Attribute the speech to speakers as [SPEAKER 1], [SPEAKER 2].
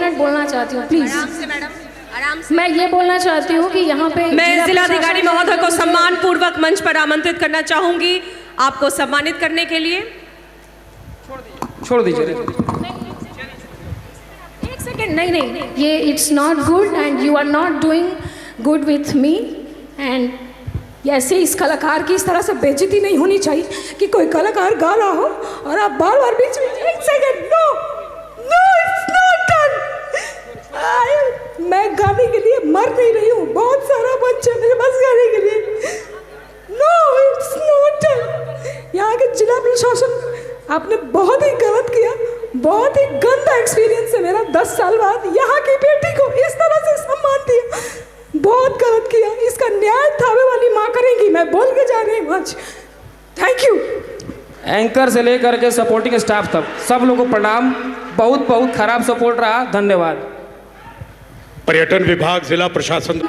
[SPEAKER 1] Minute बोलना चाहती हूँ प्लीज।
[SPEAKER 2] आराम से मैडम, आराम से।
[SPEAKER 1] मैं ये बोलना चाहती हूँ कि यहाँ पे
[SPEAKER 2] मैं जिलाधिकारी महोदय को सम्मान पूर्वक मंच पर आमंत्रित करना चाहूंगी आपको सम्मानित करने के लिए।
[SPEAKER 3] छोड़ दीजिए।
[SPEAKER 1] एक सेकेंड, नहीं, ये it's not good and you are not doing good with me. And ऐसे इस कलाकार की इस तरह से बेइज्जती नहीं होनी चाहिए कि कोई कलाकार गा रहा हो और आप बार बार बीच में। एक second, no no, it's not done. मैं गाने के लिए मर नहीं रही हूँ, बहुत सारा बच्चा मेरे पास गाने के लिए। No, it's not done. यहाँ के जिला प्रशासन, आपने बहुत ही गलत किया, बहुत ही गंदा एक्सपीरियंस है मेरा। 10 साल बाद यहाँ की बेटी को इस तरह से सम्मान दिया, बहुत गलत किया। इसका न्याय थावे वाली माँ करेंगी, मैं बोल के जा रही हूँ आज। Thank you.
[SPEAKER 3] एंकर से लेकर के सपोर्टिंग स्टाफ तक सब लोगों को प्रणाम। बहुत बहुत खराब सपोर्ट रहा, धन्यवाद।
[SPEAKER 4] पर्यटन विभाग, जिला प्रशासन।